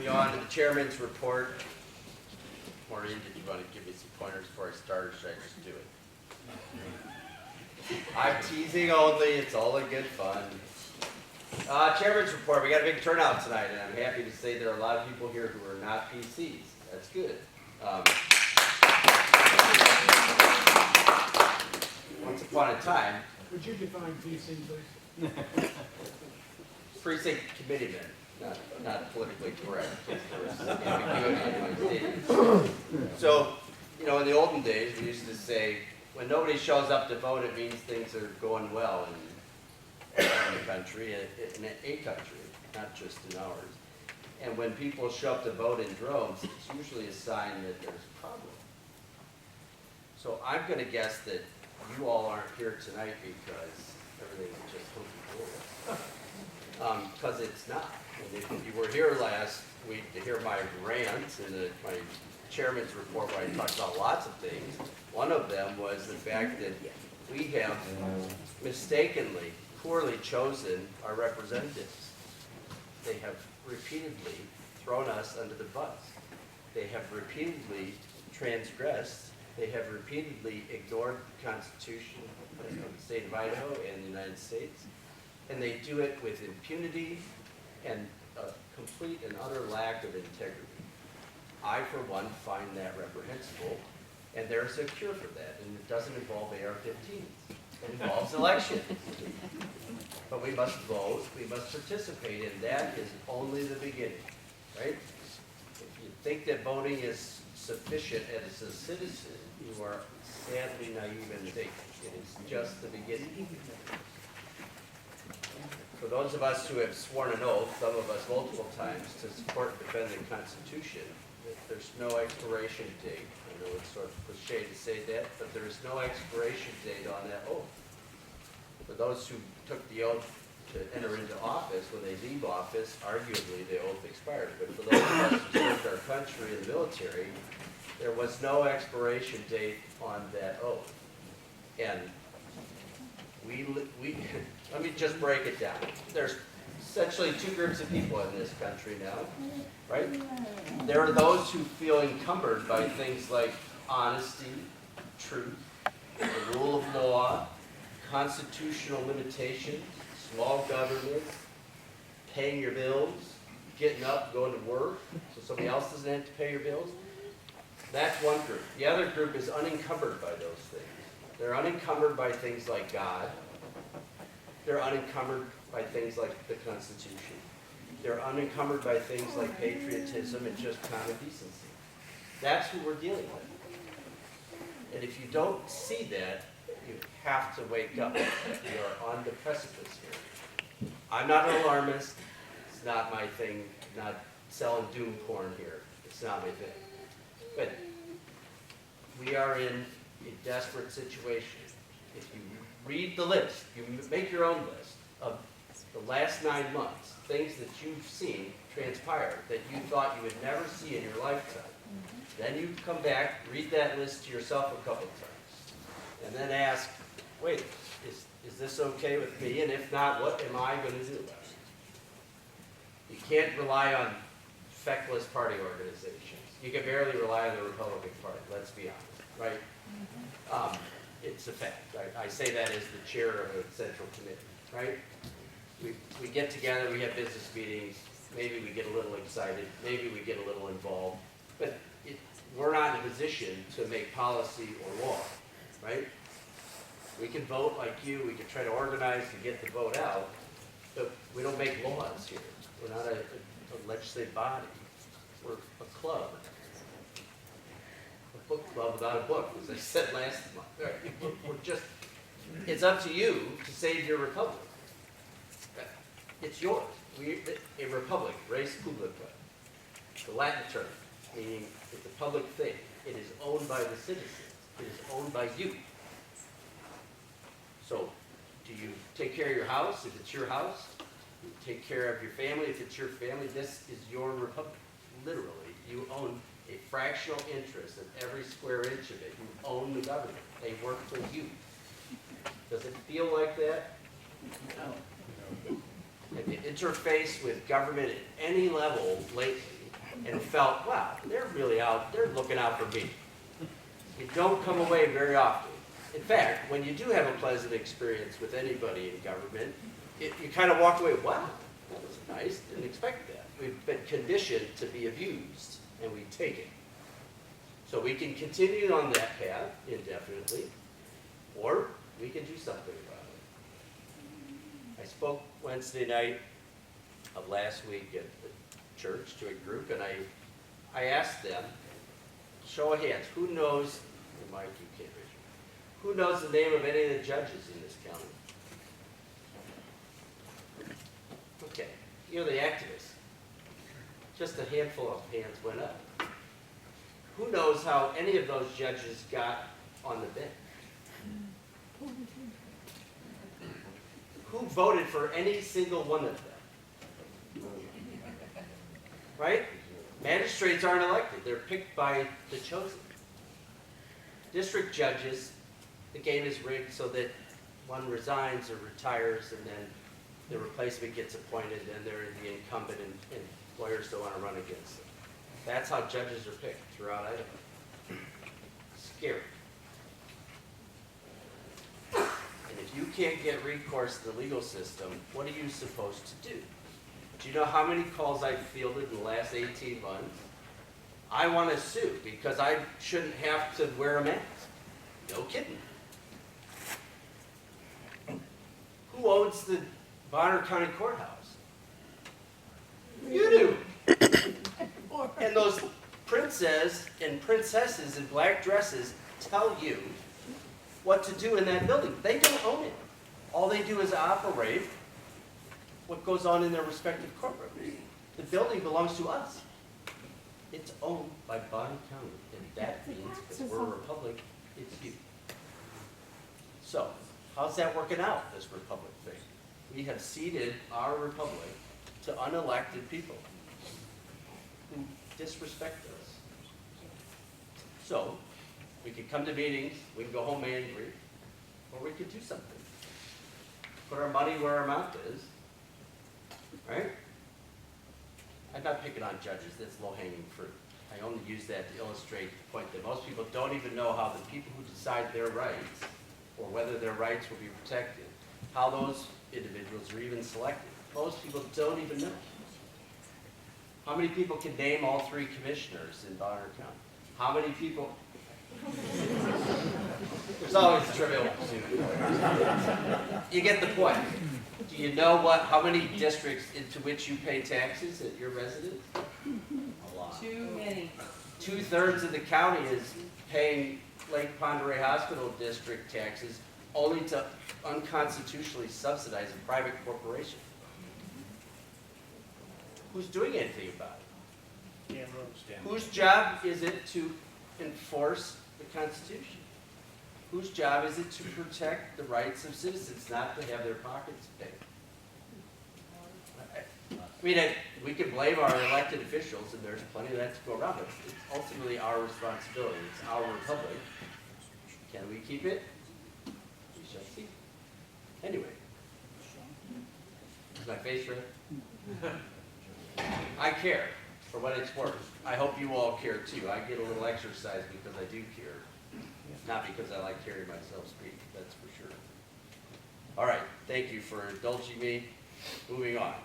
go on to the chairman's report. Maureen, did you want to give me some pointers before I start, or should I just do it? I'm teasing only, it's all in good fun. Chairman's report, we got a big turnout tonight, and I'm happy to say there are a lot of people here who are not PCs. That's good. Once upon a time, Would you define PC, please? precinct committeemen, not politically correct. There was ambiguity in my statement. So, you know, in the olden days, we used to say, when nobody shows up to vote, it means things are going well in the country, in a country, not just in ours. And when people show up to vote in droves, it's usually a sign that there's a problem. So I'm going to guess that you all aren't here tonight because everything's just hunky-dory. Because it's not. And if you were here last week to hear my rant and my chairman's report where I talked about lots of things, one of them was the fact that we have mistakenly, poorly chosen our representatives. They have repeatedly thrown us under the bus. They have repeatedly transgressed. They have repeatedly ignored the Constitution of the state of Idaho and the United States. And they do it with impunity and a complete and utter lack of integrity. I, for one, find that reprehensible, and there's a cure for that, and it doesn't involve AR-15s. It involves elections. But we must vote, we must participate, and that is only the beginning, right? If you think that voting is sufficient as a citizen, you are sadly naive and mistaken. It is just the beginning. For those of us who have sworn an oath, some of us multiple times, to support and defend the Constitution, there's no expiration date. I know it's sort of cliche to say that, but there is no expiration date on that oath. For those who took the oath to enter into office, when they leave office, arguably the oath expires. But for those of us who served our country in the military, there was no expiration date on that oath. And we let me just break it down. There's essentially two groups of people in this country now, right? There are those who feel encumbered by things like honesty, truth, the rule of law, constitutional limitations, small government, paying your bills, getting up, going to work, so somebody else doesn't have to pay your bills. That's one group. The other group is unencumbered by those things. They're unencumbered by things like God. They're unencumbered by things like the Constitution. They're unencumbered by things like patriotism and just common decency. That's who we're dealing with. And if you don't see that, you have to wake up. You are on the precipice here. I'm not an alarmist. It's not my thing. I'm not selling doom porn here. It's not my thing. But we are in a desperate situation. If you read the list, you make your own list of the last 9 months, things that you've seen transpire that you thought you would never see in your lifetime. Then you come back, read that list to yourself a couple times, and then ask, wait, is this okay with me? And if not, what am I going to do about it? You can't rely on feckless party organizations. You can barely rely on the Republican Party, let's be honest, right? It's a fact. I say that as the chair of a central committee, right? We get together, we have business meetings, maybe we get a little excited, maybe we get a little involved, but we're not in a position to make policy or law, right? We can vote like you, we can try to organize to get the vote out, but we don't make laws here. We're not a legislative body. We're a club. A book club without a book, as I said last month. We're just, it's up to you to save your republic. It's yours. A republic, res publica, the Latin term, meaning it's a public thing. It is owned by the citizens. It is owned by you. So, do you take care of your house if it's your house? You take care of your family if it's your family. This is your republic. Literally, you own a fractional interest in every square inch of it. You own the government. They work for you. Does it feel like that? No. Have you interfaced with government at any level lately and felt, wow, they're really out, they're looking out for me. You don't come away very often. In fact, when you do have a pleasant experience with anybody in government, you kind of walk away, wow, that was nice, didn't expect that. We've been conditioned to be abused, and we take it. So we can continue on that path indefinitely, or we can do something about it. I spoke Wednesday night of last week at the church to a group, and I asked them, show of hands, who knows, Mike, you can't raise your hand, who knows the name of any of the judges in this county? Okay, you know the activists. Just a handful of hands went up. Who knows how any of those judges got on the bench? Who voted for any single one of them? Right? Magistrates aren't elected. They're picked by the chosen. District judges, the game is rigged so that one resigns or retires and then the replacement gets appointed and they're the incumbent and lawyers don't want to run against them. That's how judges are picked throughout Idaho. Scary. And if you can't get recourse to the legal system, what are you supposed to do? Do you know how many calls I've fielded in the last 18 months? I want to sue because I shouldn't have to wear a mask. No kidding. Who owns the Bonner County Courthouse? You do. And those princes and princesses in black dresses tell you what to do in that building. They don't own it. All they do is operate what goes on in their respective courtrooms. The building belongs to us. It's owned by Bonner County, and that means, because we're a republic, it's you. So, how's that working out, this republic thing? We have ceded our republic to unelected people who disrespect us. So, we could come to meetings, we can go home angry, or we could do something. Put our money where our mouth is, right? I'm not picking on judges, that's low-hanging fruit. I only use that to illustrate the point that most people don't even know how the people who decide their rights, or whether their rights will be protected, how those individuals are even selected. Most people don't even know. How many people can name all 3 commissioners in Bonner County? How many people? There's always a trivial pursuit. You get the point. Do you know how many districts into which you pay taxes at your residence? A lot. Too many. 2/3 of the county is paying Lake Ponderay Hospital District taxes only to unconstitutionally subsidize a private corporation. Who's doing anything about it? Whose job is it to enforce the Constitution? Whose job is it to protect the rights of citizens, not to have their pockets paid? I mean, we can blame our elected officials, and there's plenty of that to go around, but it's ultimately our responsibility. It's our republic. Can we keep it? We shall see. Anyway. Is my face red? I care, for what it's worth. I hope you all care too. I get a little exercise because I do care. Not because I like hearing myself speak, that's for sure. All right, thank you for indulging me. Moving on.